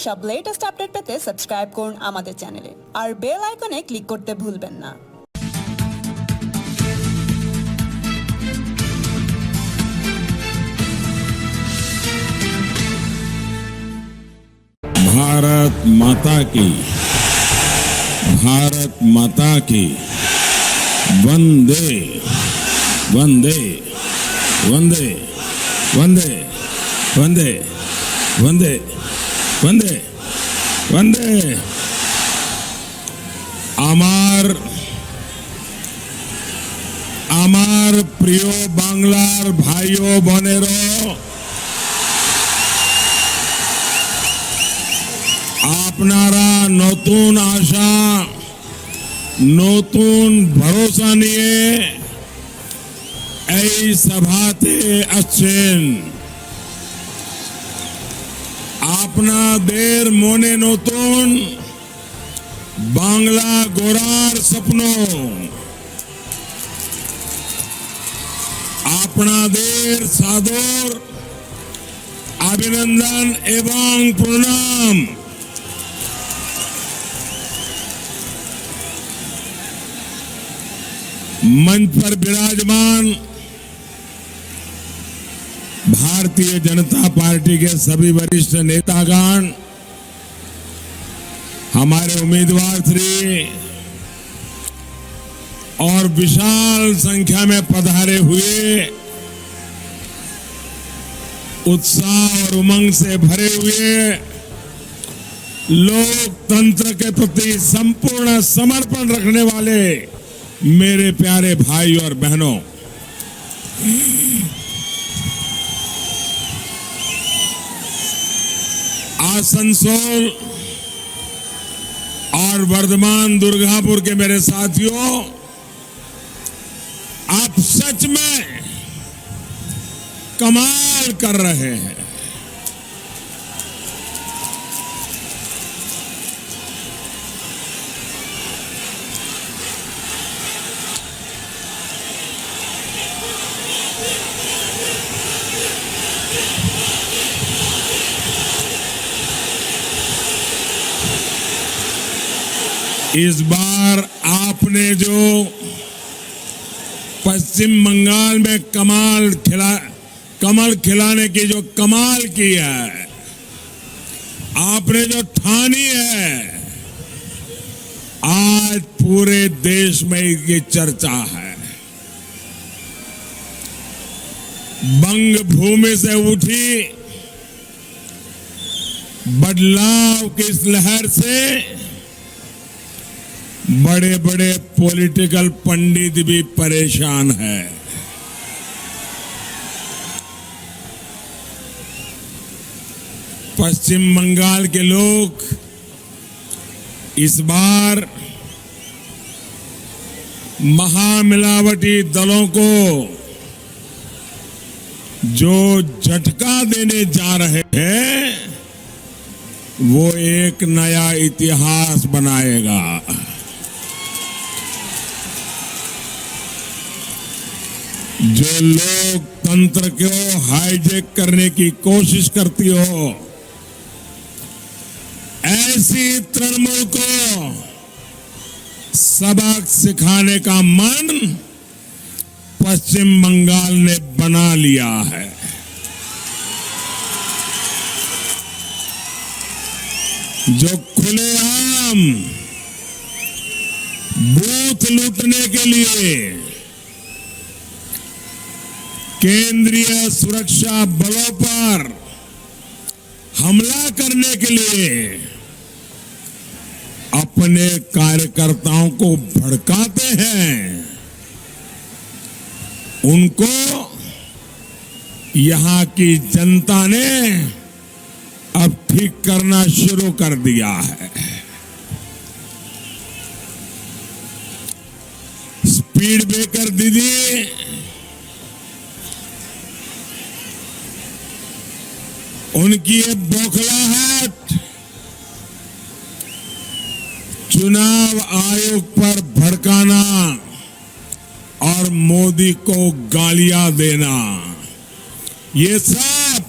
সব latest update পেতে subscribe করুন আমাদের চ্যানেলে আর বেল আইকনে ক্লিক করতে ভুলবেন না। भारत माता की वंदे वंदे वंदे वंदे वंदे वंदे वंदे वंदे আমার প্রিয় বাংলার ভাই ও বোনেরা, আপনারা নতুন আশা নতুন ভরসা নিয়ে এই সভাতে আসছেন। আপনাদের মনে নতুন বাংলা গড়ার স্বপ্ন, আপনাদের সাদর অভিনন্দন এবং প্রণাম। मंच पर विराजमान भारतीय जनता पार्टी के सभी वरिष्ठ नेतागण, हमारे उम्मीदवार श्री और विशाल संख्या में पधारे हुए उत्साह और उमंग से भरे हुए लोकतंत्र के प्रति संपूर्ण समर्पण रखने वाले मेरे प्यारे भाई और बहनों, आसनसोल और वर्धमान दुर्गापुर के मेरे साथियों, आप सच में कमाल कर रहे हैं। इस बार आपने जो पश्चिम बंगाल में कमल खिलाने की जो कमाल की है, आपने जो ठानी है, आज पूरे देश में ये चर्चा है। बंग भूमि से उठी बदलाव की इस लहर से बड़े बड़े पॉलिटिकल पंडित भी परेशान हैं। पश्चिम बंगाल के लोग इस बार महामिलावटी दलों को जो झटका देने जा रहे हैं, वो एक नया इतिहास बनाएगा। जो लोकतंत्र को हाईजैक करने की कोशिश करती हो, ऐसी तृणमूल को सबक सिखाने का मन पश्चिम बंगाल ने बना लिया है। जो खुलेआम बूथ लूटने के लिए केंद्रीय सुरक्षा बलों पर हमला करने के लिए अपने कार्यकर्ताओं को भड़काते हैं, उनको यहां की जनता ने अब ठीक करना शुरू कर दिया है। स्पीड ब्रेकर दीदी, उनकी ये बौखलाहट चुनाव आयोग पर भड़काना और मोदी को गालियां देना, ये सब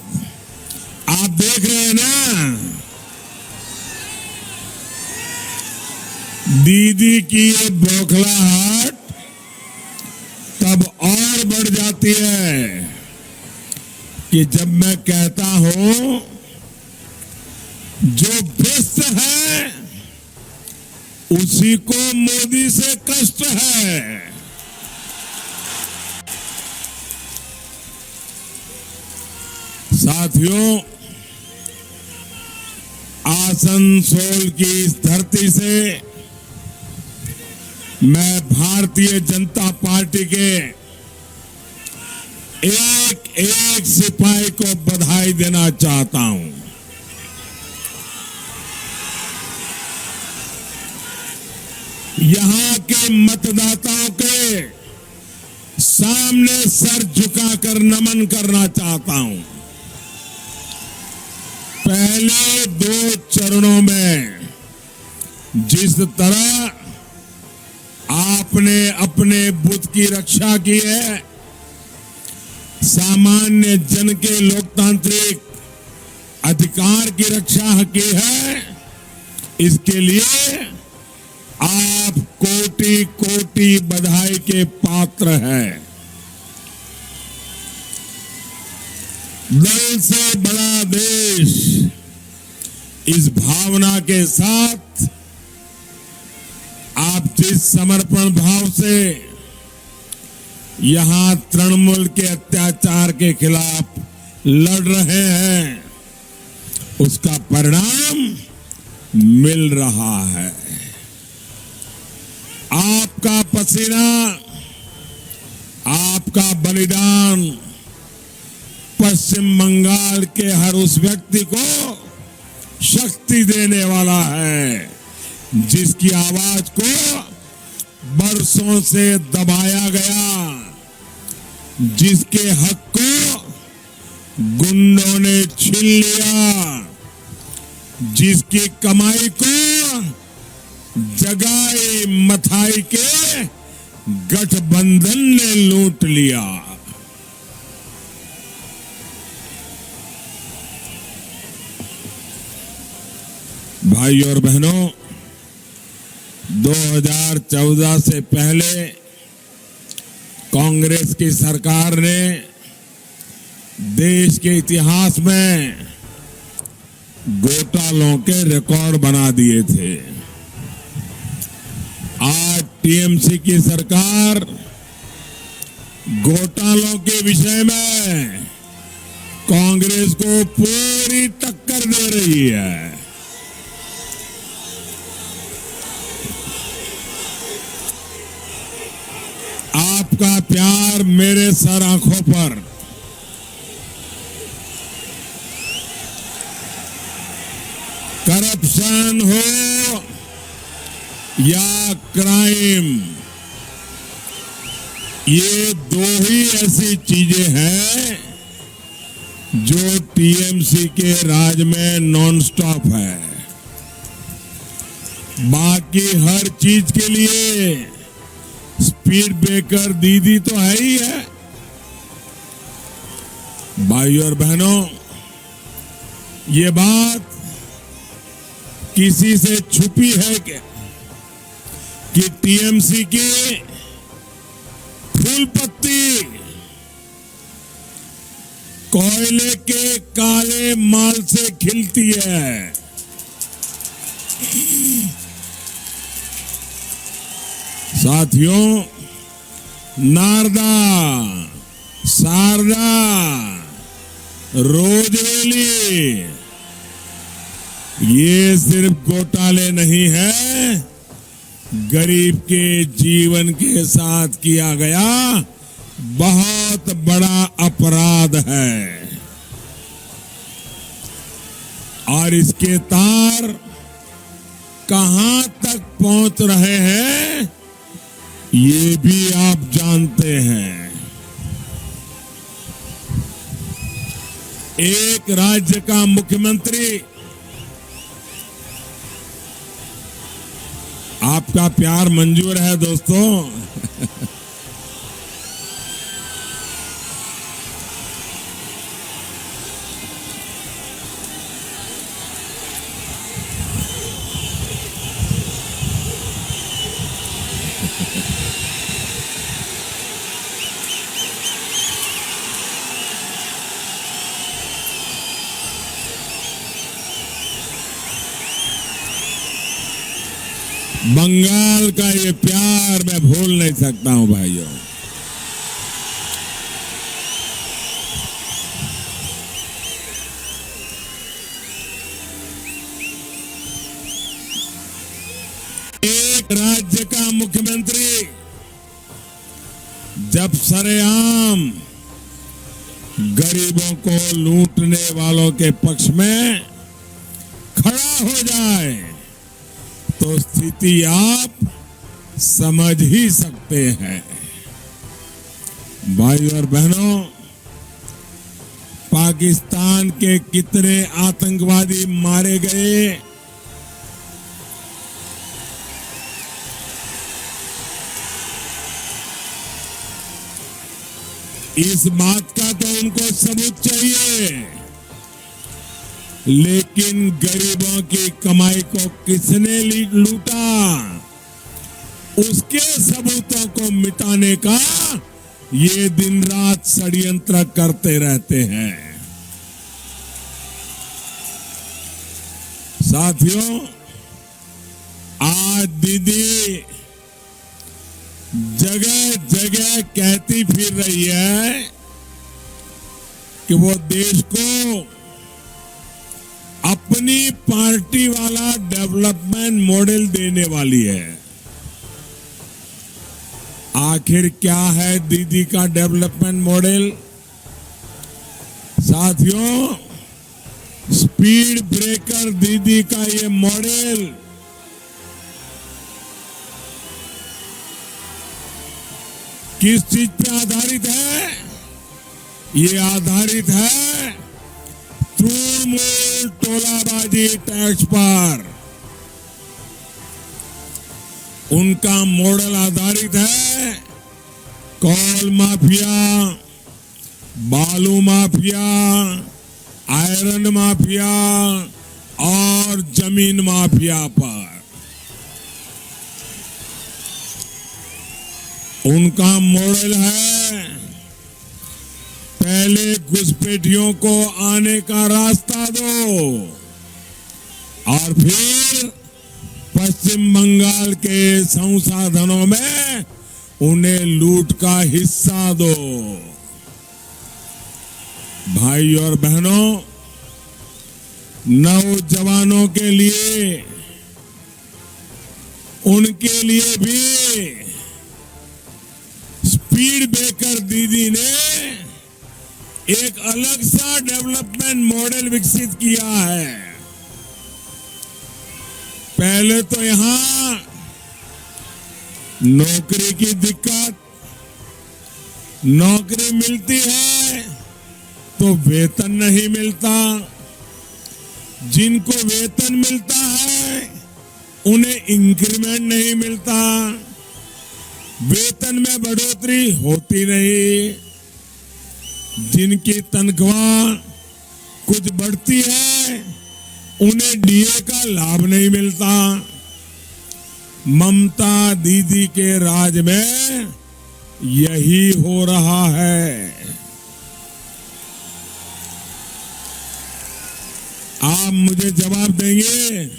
आप देख रहे हैं ना। दीदी की ये बौखलाहट तब और बढ़ जाती है कि जब मैं कहता हूं जो भ्रष्ट है उसी को मोदी से कष्ट है। साथियों, आसनसोल की इस धरती से मैं भारतीय जनता पार्टी के एक एक सिपाही को बधाई देना चाहता हूं। यहां के मतदाताओं के सामने सर झुकाकर नमन करना चाहता हूं। पहले 2 चरणों में जिस तरह आपने अपने बुद्ध की रक्षा की है, सामान्य जन के लोकतांत्रिक अधिकार की रक्षा की है, इसके लिए आप कोटि कोटि बधाई के पात्र हैं। दल से बड़ा देश, इस भावना के साथ आप जिस समर्पण भाव से यहां तृणमूल के अत्याचार के खिलाफ लड़ रहे हैं, उसका परिणाम मिल रहा है। आपका पसीना, आपका बलिदान पश्चिम बंगाल के हर उस व्यक्ति को शक्ति देने वाला है जिसकी आवाज को बरसों से दबाया गया, जिसके हक को गुंडों ने छीन लिया, जिसकी कमाई को जगाई मथाई के गठबंधन ने लूट लिया। भाई और बहनों, 2014 से पहले कांग्रेस की सरकार ने देश के इतिहास में घोटालों के रिकॉर्ड बना दिए थे। आज टीएमसी की सरकार घोटालों के विषय में कांग्रेस को पूरी टक्कर दे रही है। आपका प्यार मेरे सर आंखों पर, करप्शन हो या क्राइम, ये 2 ही ऐसी चीजें हैं जो टीएमसी के राज में नॉन स्टॉप है। बाकी हर चीज के लिए स्पीड ब्रेकर दीदी तो है ही है। भाई और बहनों, ये बात किसी से छुपी है क्या कि टीएमसी की फूल पत्ती कोयले के काले माल से खिलती है। साथियों, नारदा, शारदा, रोजवेली, ये सिर्फ घोटाले नहीं है, गरीब के जीवन के साथ किया गया बहुत बड़ा अपराध है। और इसके तार कहां तक पहुंच रहे हैं, ये भी आप जानते हैं। एक राज्य का मुख्यमंत्री, आपका प्यार मंजूर है दोस्तों। बंगाल का ये प्यार मैं भूल नहीं सकता हूं भाइयों। एक राज्य का मुख्यमंत्री जब सरेआम गरीबों को लूटने वालों के पक्ष में खड़ा हो जाए तो स्थिति आप समझ ही सकते हैं। भाई और बहनों, पाकिस्तान के कितने आतंकवादी मारे गए, इस बात का तो उनको सबूत चाहिए, लेकिन गरीबों की कमाई को किसने लूटा, उसके सबूतों को मिटाने का ये दिन रात षड्यंत्र करते रहते हैं। साथियों, आज दीदी जगह जगह कहती फिर रही है कि वो देश को अपनी पार्टी वाला डेवलपमेंट मॉडल देने वाली है। आखिर क्या है दीदी का डेवलपमेंट मॉडल? साथियों, स्पीड ब्रेकर दीदी का ये मॉडल किस चीज पे आधारित है? ये आधारित है तृणमूल टोलाबाजी टैक्स पर। उनका मॉडल आधारित है कोल माफिया, बालू माफिया, आयरन माफिया और जमीन माफिया पर। उनका मॉडल है पहले घुसपैठियों को आने का रास्ता दो और फिर पश्चिम बंगाल के संसाधनों में उन्हें लूट का हिस्सा दो। भाई और बहनों, नौजवानों के लिए, उनके लिए भी स्पीड ब्रेकर दीदी ने एक अलग सा डेवलपमेंट मॉडल विकसित किया है। पहले तो यहां नौकरी की दिक्कत, नौकरी मिलती है तो वेतन नहीं मिलता, जिनको वेतन मिलता है उन्हें इंक्रीमेंट नहीं मिलता, वेतन में बढ़ोतरी होती नहीं, जिनकी तनख्वाह कुछ बढ़ती है उन्हें डीए का लाभ नहीं मिलता। ममता दीदी के राज में यही हो रहा है। आप मुझे जवाब देंगे,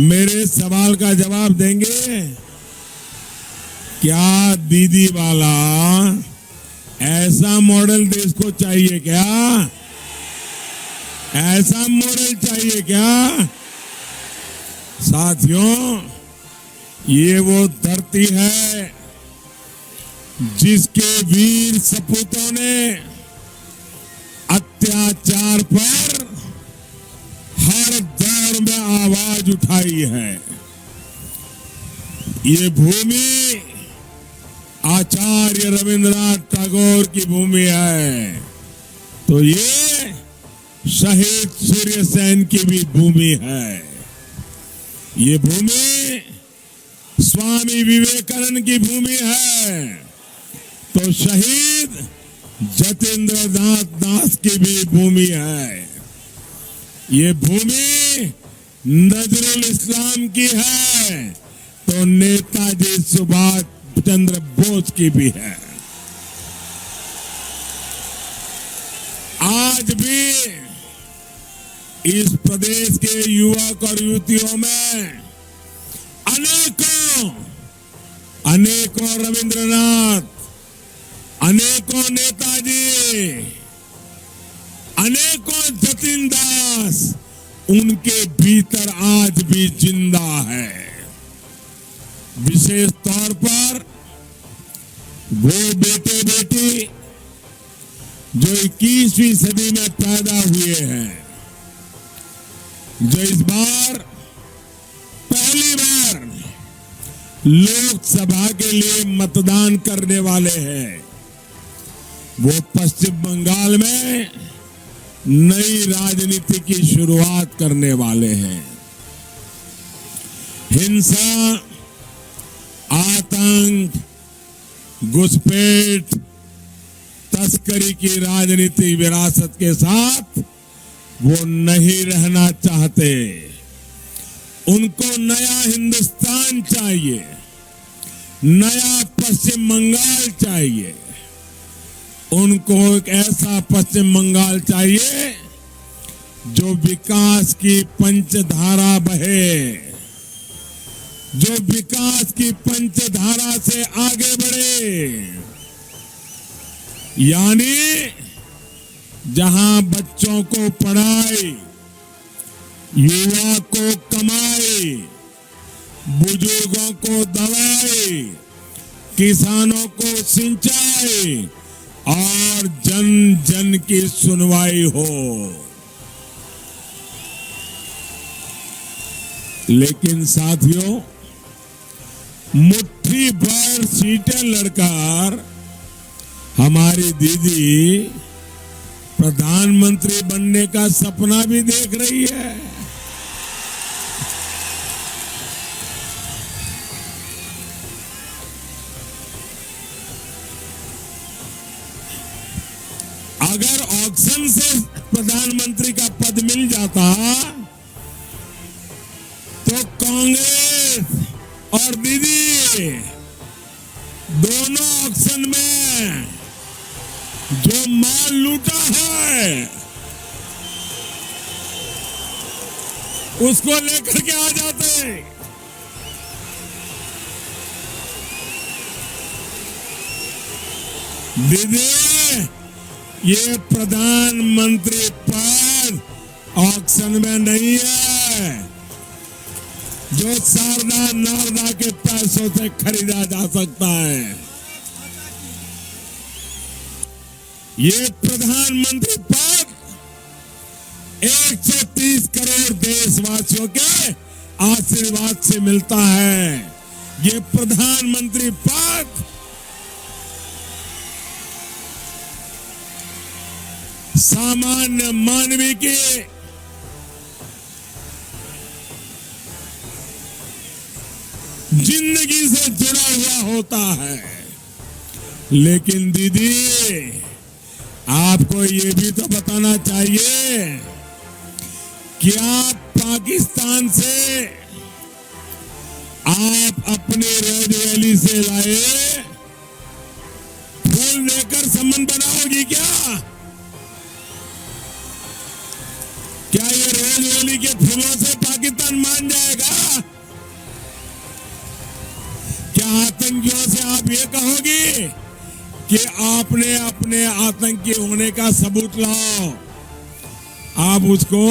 मेरे सवाल का जवाब देंगे? क्या दीदी वाला ऐसा मॉडल देश को चाहिए क्या? ऐसा मॉडल चाहिए क्या? साथियों, ये वो धरती है जिसके वीर सपूतों ने अत्याचार पर हर दौर में आवाज उठाई है। ये भूमि आचार्य रविंद्रनाथ टैगोर की भूमि है, तो ये शहीद सूर्य सेन की भी भूमि है। ये भूमि स्वामी विवेकानंद की भूमि है, तो शहीद जतेंद्र नाथ दास की भी भूमि है। ये भूमि नजरुल इस्लाम की है, तो नेताजी सुभाष चंद्र बोस की भी है। आज भी इस प्रदेश के युवक और युवतियों में अनेकों अनेकों रविंद्रनाथ, अनेकों नेताजी, अनेकों जतिन दास उनके भीतर आज भी जिंदा है। विशेष तौर पर वो बेटे बेटी जो 21वीं सदी में पैदा हुए हैं, जो इस बार पहली बार लोकसभा के लिए मतदान करने वाले हैं, वो पश्चिम बंगाल में नई राजनीति की शुरुआत करने वाले हैं। हिंसा, आतंक, घुसपैठ, तस्करी की राजनीतिक विरासत के साथ वो नहीं रहना चाहते। उनको नया हिंदुस्तान चाहिए, नया पश्चिम बंगाल चाहिए। उनको एक ऐसा पश्चिम बंगाल चाहिए जो विकास की पंचधारा बहे, जो विकास की पंचधारा से आगे बढ़े। यानी जहां बच्चों को पढ़ाई, युवा को कमाई, बुजुर्गों को दवाई, किसानों को सिंचाई और जन जन की सुनवाई हो। लेकिन साथियों, मुट्ठी भर सीटें लड़कर हमारी दीदी प्रधानमंत्री बनने का सपना भी देख रही है। अगर ऑक्शन से प्रधानमंत्री का पद मिल जाता तो कांग्रेस और दीदी दोनों ऑक्शन में जो माल लूटा है उसको लेकर के आ जाते। दीदी, ये प्रधानमंत्री पद ऑक्शन में नहीं है जो शारदा नारदा के पैसों से खरीदा जा सकता है। ये प्रधानमंत्री पद 130 करोड़ देशवासियों के आशीर्वाद से मिलता है। ये प्रधानमंत्री पद सामान्य मानवी की जिंदगी से जुड़ा हुआ होता है। लेकिन दीदी, आपको ये भी तो बताना चाहिए कि आप पाकिस्तान से आप अपने रोज वैली से लाए फूल लेकर संबंध बनाओगी क्या? क्या ये रोज वैली के फूलों से पाकिस्तान मान जाएगा? क्या आतंकियों से आप ये कहोगी कि आपने अपने आतंकी होने का सबूत लाओ? आप उसको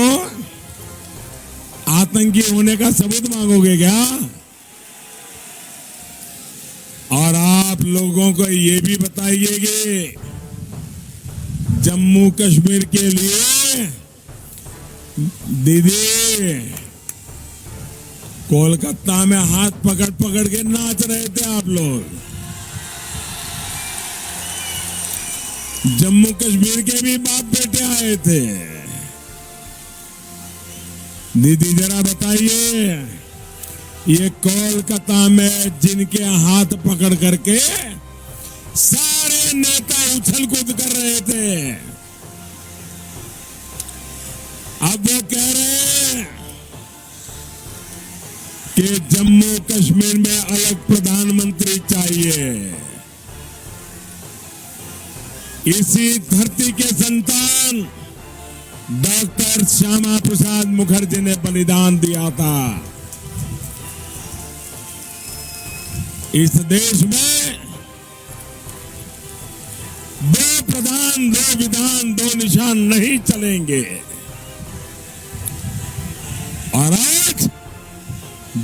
आतंकी होने का सबूत मांगोगे क्या? और आप लोगों को ये भी बताइएगे, जम्मू कश्मीर के लिए दीदी कोलकाता में हाथ पकड़ पकड़ के नाच रहे थे आप लोग। जम्मू कश्मीर के भी बाप बेटे आए थे। दीदी जरा बताइए, ये कोलकाता में जिनके हाथ पकड़ करके सारे नेता उछल कूद कर रहे थे, अब वो कह रहे हैं कि जम्मू कश्मीर में अलग प्रधानमंत्री चाहिए। इसी धरती के संतान डॉक्टर श्यामा प्रसाद मुखर्जी ने बलिदान दिया था। इस देश में दो प्रधान, दो विधान, दो निशान नहीं चलेंगे। और आज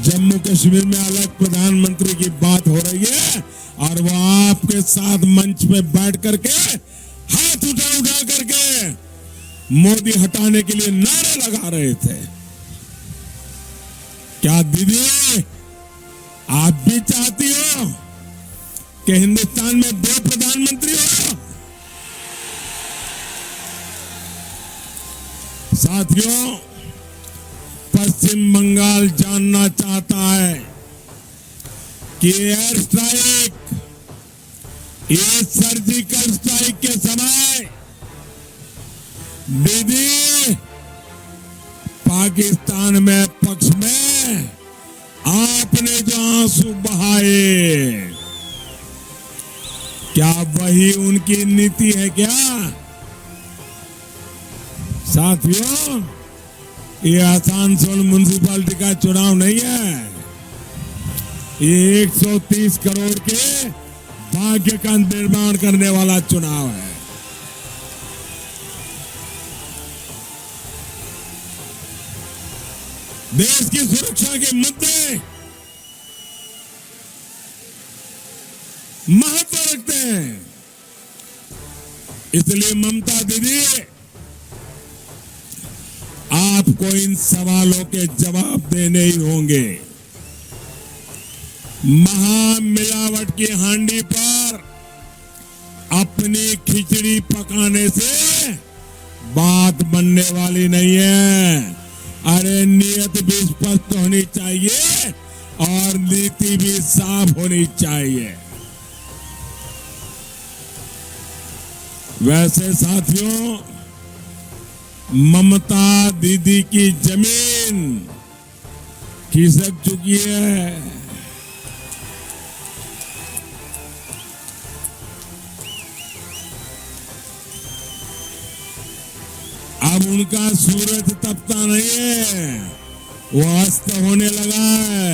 जम्मू कश्मीर में अलग प्रधानमंत्री की बात हो रही है और वो आपके साथ मंच पे बैठ करके हाथ उठा करके मोदी हटाने के लिए नारे लगा रहे थे। क्या दीदी आप भी चाहती हो कि हिंदुस्तान में दो प्रधानमंत्री हो? साथियों, पश्चिम बंगाल जानना चाहता है कि एयर स्ट्राइक, ये सर्जिकल स्ट्राइक के समय दीदी पाकिस्तान में पक्ष में आपने जो आंसू बहाए, क्या वही उनकी नीति है क्या? साथियों, ये आसानसोल म्युनिसिपैलिटी का चुनाव नहीं है, ये 130 करोड़ के भाग्य का निर्माण करने वाला चुनाव है। देश की सुरक्षा के मुद्दे महत्व रखते हैं, इसलिए ममता दीदी आपको इन सवालों के जवाब देने ही होंगे। महामिलावट की हांडी पर अपनी खिचड़ी पकाने से बात बनने वाली नहीं है। अरे नियत भी स्पष्ट होनी चाहिए और नीति भी साफ होनी चाहिए। वैसे साथियों, ममता दीदी की जमीन खिसक चुकी है। अब उनका सूरज तपता नहीं है, वो अस्त होने लगा है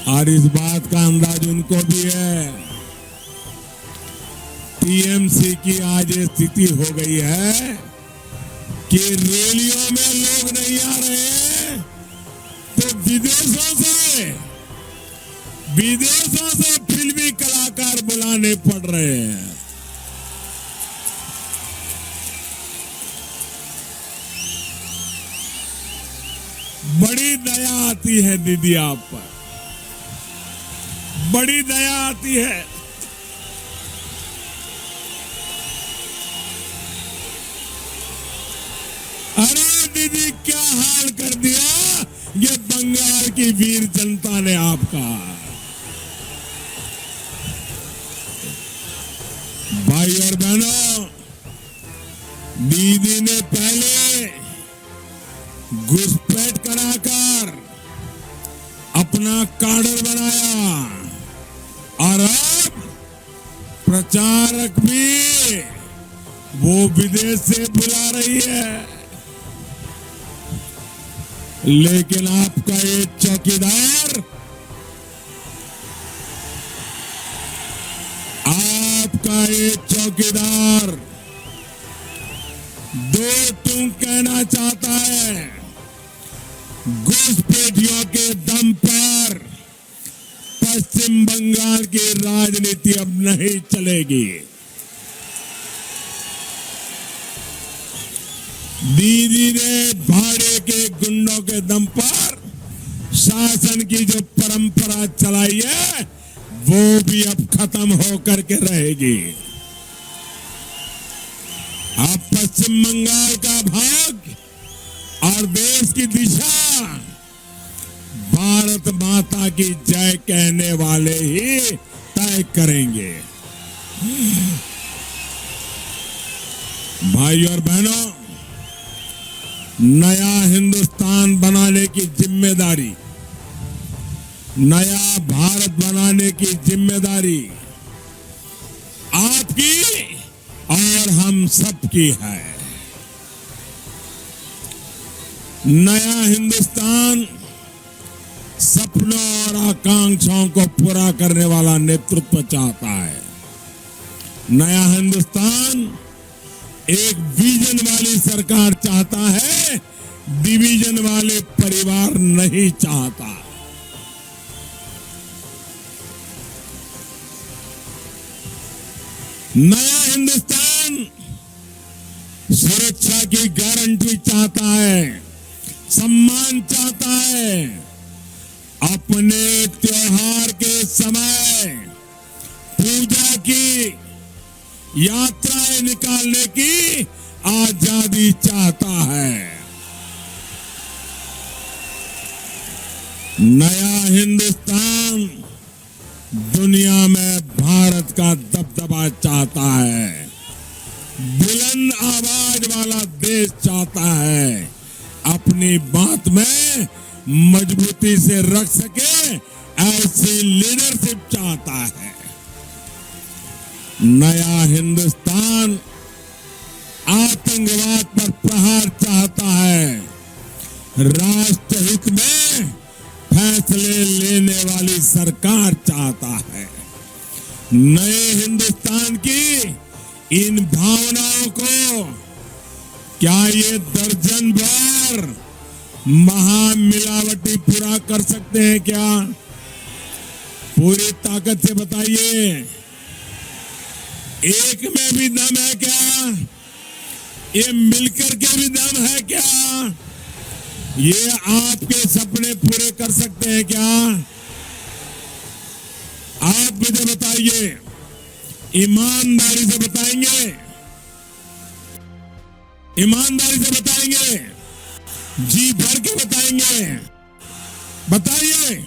और इस बात का अंदाज उनको भी है। टीएमसी की आज ये स्थिति हो गई है कि रैलियों में लोग नहीं आ रहे हैं तो विदेशों से फिल्मी कलाकार बुलाने पड़ रहे हैं। बड़ी दया आती है दीदी आप पर, बड़ी दया आती है। अरे दीदी क्या हाल कर दिया ये बंगाल की वीर जनता ने आपका। भाई और बहनों, दीदी ने पहले घुसपैठ कराकर अपना काडर बनाया और अब प्रचारक भी वो विदेश से बुला रही है। लेकिन आपका ये चौकीदार, आपका ये चौकीदार दो टूक कहना चाहता है। घुसपैठियों के दम पर पश्चिम बंगाल की राजनीति अब नहीं चलेगी। दीदी ने भाड़े के गुंडों के दम पर शासन की जो परंपरा चलाई है वो भी अब खत्म होकर के रहेगी। अब पश्चिम बंगाल का भाग और देश की दिशा भारत माता की जय कहने वाले ही तय करेंगे। भाई और बहनों, नया हिंदुस्तान बनाने की जिम्मेदारी, नया भारत बनाने की जिम्मेदारी आपकी और हम सबकी है। नया हिंदुस्तान सपनों और आकांक्षाओं को पूरा करने वाला नेतृत्व चाहता है। नया हिंदुस्तान एक विजन वाली सरकार चाहता है, डिवीजन वाले परिवार नहीं चाहता। नया हिंदुस्तान सुरक्षा की गारंटी चाहता है, सम्मान चाहता है, अपने त्योहार के समय पूजा की यात्राएं निकालने की आजादी चाहता है। नया हिंदुस्तान दुनिया में भारत का दबदबा चाहता है, बुलंद आवाज वाला देश चाहता है, अपनी बात में मजबूती से रख सके ऐसी लीडरशिप चाहता है। नया हिंदुस्तान आतंकवाद पर प्रहार चाहता है, राष्ट्रहित में फैसले लेने वाली सरकार चाहता है। नए हिंदुस्तान की इन भावनाओं को क्या ये दर्जन भर महामिलावटी पूरा कर सकते हैं क्या? पूरी ताकत से बताइए, एक में भी दम है क्या? ये मिलकर के भी दम है क्या? ये आपके सपने पूरे कर सकते हैं क्या? आप मुझे बताइए, ईमानदारी से बताएंगे, ईमानदारी से बताएंगे, जी भर के बताएंगे। बताइए,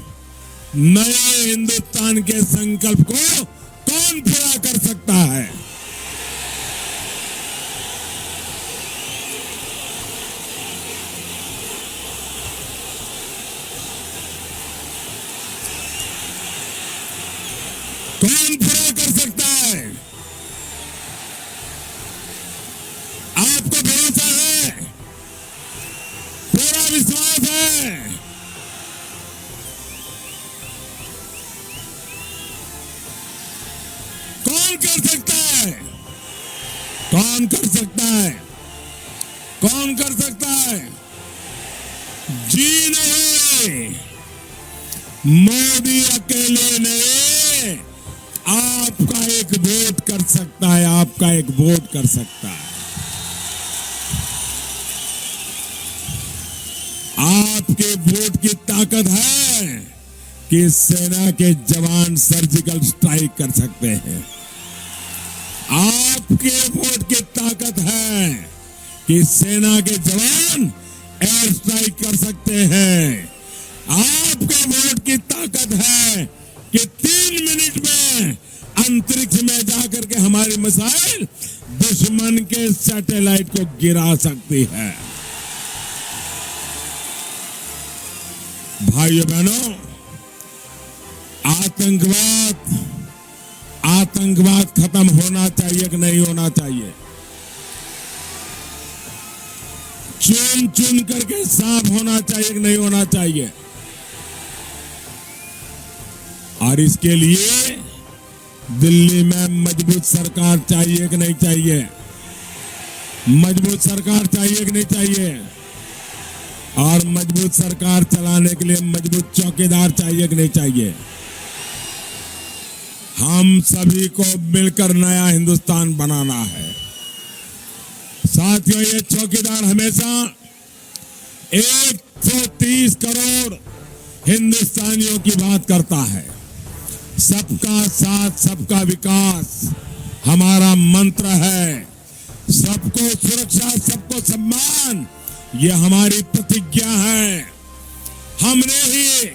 नए हिंदुस्तान के संकल्प को कौन पूरा कर सकता है? कौन पूरा कर सकता है? आपको भरोसा है, पूरा विश्वास है? कौन कर सकता है? कौन कर सकता है? कौन कर सकता है? जी नहीं, मोदी अकेले नहीं, आपका एक वोट कर सकता है, आपका एक वोट कर सकता है। आपके वोट की ताकत है कि सेना के जवान सर्जिकल स्ट्राइक कर सकते हैं। आपके वोट की ताकत है कि सेना के जवान एयर स्ट्राइक कर सकते हैं। आपके वोट की ताकत है कि 3 मिनट में अंतरिक्ष में जाकर के हमारी मिसाइल दुश्मन के सैटेलाइट को गिरा सकती है। भाइयों बहनों, आतंकवाद खत्म होना चाहिए कि नहीं होना चाहिए? चुन चुन करके साफ होना चाहिए कि नहीं होना चाहिए? और इसके लिए दिल्ली में मजबूत सरकार चाहिए कि नहीं चाहिए? मजबूत सरकार चाहिए कि नहीं चाहिए? और मजबूत सरकार चलाने के लिए मजबूत चौकीदार चाहिए कि नहीं चाहिए? हम सभी को मिलकर नया हिंदुस्तान बनाना है। साथियों, ये चौकीदार हमेशा 130 करोड़ हिंदुस्तानियों की बात करता है। सबका साथ, सबका विकास हमारा मंत्र है। सबको सुरक्षा, सबको सम्मान, ये हमारी प्रतिज्ञा है। हमने ही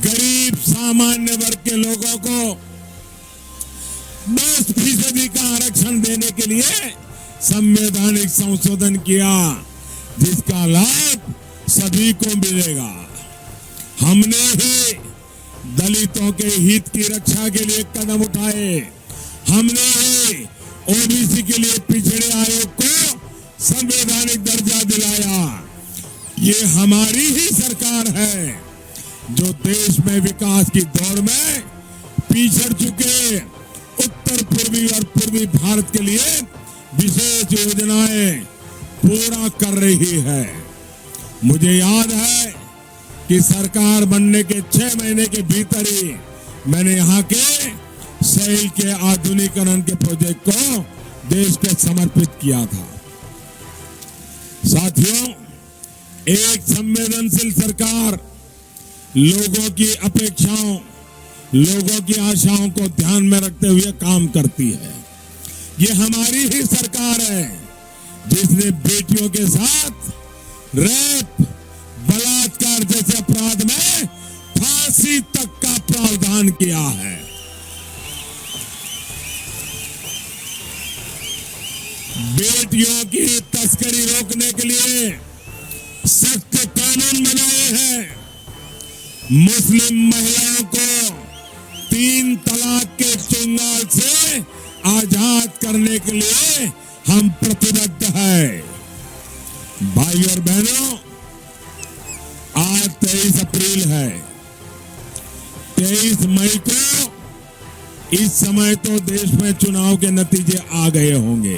गरीब सामान्य वर्ग के लोगों को 10% का आरक्षण देने के लिए संवैधानिक संशोधन किया, जिसका लाभ सभी को मिलेगा। हमने ही दलितों के हित की रक्षा के लिए कदम उठाए। हमने ही ओबीसी के लिए पिछड़े आयोग को संवैधानिक दर्जा दिलाया। ये हमारी ही सरकार है। जो देश में विकास की दौड़ में पिछड़ चुके उत्तर पूर्वी और पूर्वी भारत के लिए विशेष योजनाएं पूरा कर रही है। मुझे याद है कि सरकार बनने के 6 महीने के भीतर ही मैंने यहाँ के सेल के आधुनिकीकरण के प्रोजेक्ट को देश को समर्पित किया था। साथियों, एक संवेदनशील सरकार लोगों की अपेक्षाओं, लोगों की आशाओं को ध्यान में रखते हुए काम करती है। ये हमारी ही सरकार है जिसने बेटियों के साथ रेप, बलात्कार जैसे अपराध में फांसी तक का प्रावधान किया है। बेटियों की तस्करी रोकने के लिए सख्त कानून बनाए हैं। मुस्लिम महिलाओं को 3 तलाक के चंगाल से आजाद करने के लिए हम प्रतिबद्ध हैं। भाई और बहनों, आज 23 अप्रैल है। 23 मई को इस समय तो देश में चुनाव के नतीजे आ गए होंगे।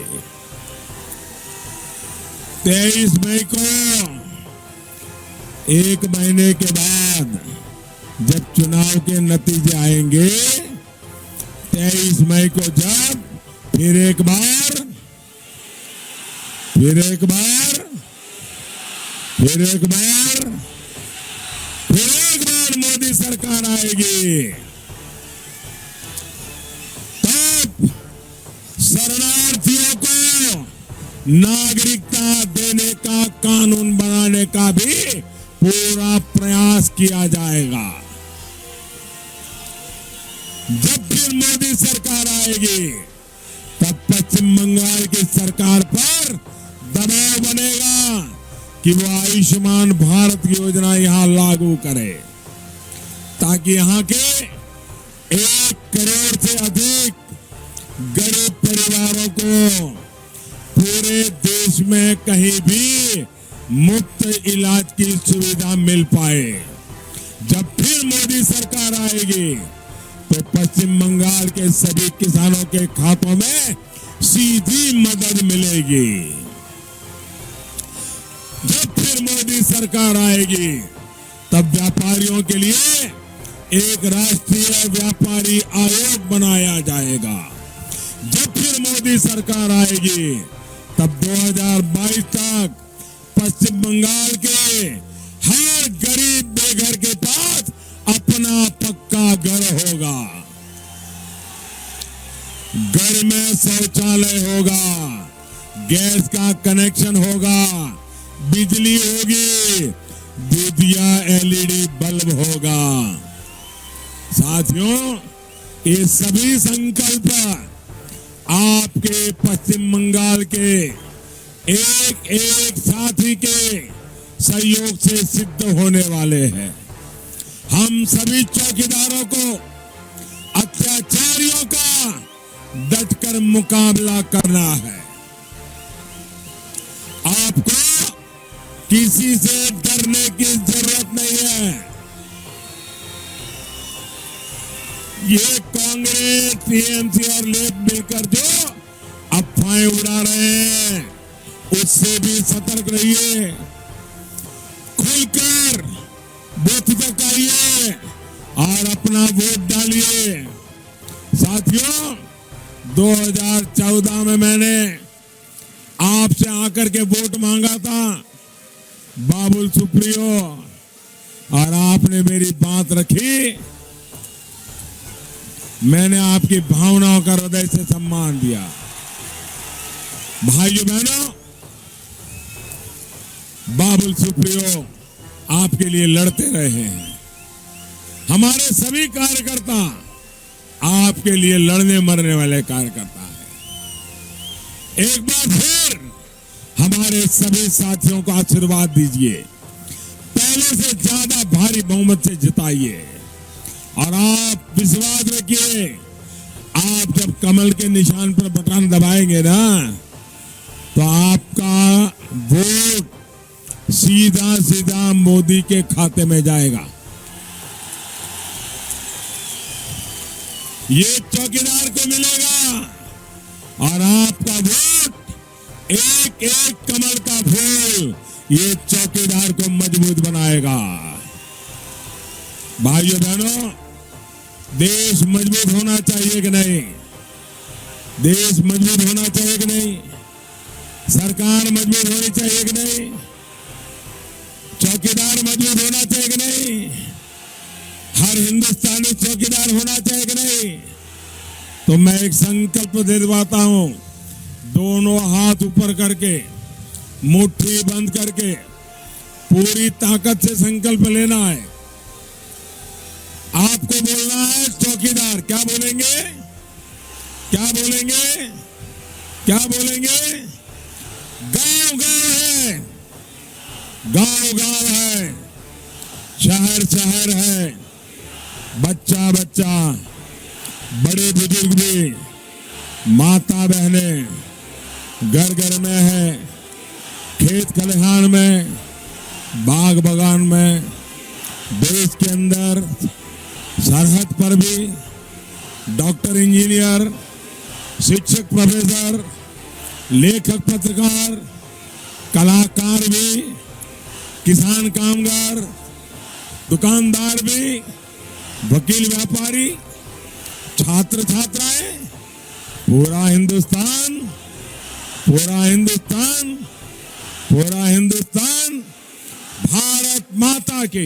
23 मई को 1 महीने के बाद जब चुनाव के नतीजे आएंगे, 23 मई को जब फिर एक बार मोदी सरकार आएगी, तब शरणार्थियों को नागरिकता देने का कानून बनाने का भी पूरा प्रयास किया जाएगा। जब फिर मोदी सरकार आएगी, तब पश्चिम बंगाल की सरकार पर दबाव बनेगा कि वो आयुष्मान भारत की योजना यहां लागू करे, ताकि यहां के 1 करोड़ से अधिक गरीब परिवारों को पूरे देश में कहीं भी मुफ्त इलाज की सुविधा मिल पाए। जब फिर मोदी सरकार आएगी, तो पश्चिम बंगाल के सभी किसानों के खातों में सीधी मदद मिलेगी। जब फिर मोदी सरकार आएगी, तब व्यापारियों के लिए एक राष्ट्रीय व्यापारी आयोग बनाया जाएगा। जब फिर मोदी सरकार आएगी, तब 2022 तक पश्चिम बंगाल के हर गरीब बेघर के पास अपना पक्का घर होगा, घर में शौचालय होगा, गैस का कनेक्शन होगा, बिजली होगी, दूधिया एलईडी बल्ब होगा। साथियों, ये सभी संकल्प आपके पश्चिम बंगाल के एक एक साथी के सहयोग से सिद्ध होने वाले हैं। हम सभी चौकीदारों को अत्याचारियों का डटकर मुकाबला करना है। आपको किसी से डरने की जरूरत नहीं है। ये कांग्रेस, टीएमसी और लेफ्ट मिलकर जो अफवाहें उड़ा रहे हैं, उससे भी सतर्क रहिए। खुलकर बूथ तक आइए और अपना वोट डालिए। साथियों, 2014 में मैंने आपसे आकर के वोट मांगा था, बाबुल सुप्रियो, और आपने मेरी बात रखी। मैंने आपकी भावनाओं का हृदय से सम्मान दिया। भाइयों बहनों, बाबुल सुप्रियो आपके लिए लड़ते रहे हैं। हमारे सभी कार्यकर्ता आपके लिए लड़ने मरने वाले कार्यकर्ता हैं। एक बार फिर हमारे सभी साथियों को आशीर्वाद दीजिए, पहले से ज्यादा भारी बहुमत से जिताइए। और आप विश्वास रखिए, आप जब कमल के निशान पर बटन दबाएंगे ना, तो आपका वोट सीधा सीधा मोदी के खाते में जाएगा। ये चौकीदार को मिलेगा और आपका वोट एक एक कमल का फूल ये चौकीदार को मजबूत बनाएगा। भाइयों बहनों, देश मजबूत होना चाहिए कि नहीं? देश मजबूत होना चाहिए कि नहीं? सरकार मजबूत होनी चाहिए कि नहीं? चौकीदार मजबूत होना चाहिए कि नहीं? हर हिंदुस्तानी चौकीदार होना चाहिए कि नहीं? तो मैं एक संकल्प दिलवाता हूं, दोनों हाथ ऊपर करके मुट्ठी बंद करके पूरी ताकत से संकल्प लेना है। आपको बोलना है चौकीदार। क्या बोलेंगे? क्या बोलेंगे? क्या बोलेंगे? गांव गांव है, गांव गांव है, शहर शहर है, बच्चा बच्चा, बड़े बुजुर्ग भी, माता बहने घर घर में है, खेत खलिहान में, बाग बगान में, देश के अंदर सरहद पर भी डॉक्टर, इंजीनियर, शिक्षक, प्रोफेसर, लेखक, पत्रकार, कलाकार भी, किसान, कामगार, दुकानदार भी, वकील, व्यापारी, छात्र छात्राएं, पूरा हिंदुस्तान, पूरा हिंदुस्तान, पूरा हिंदुस्तान भारत माता की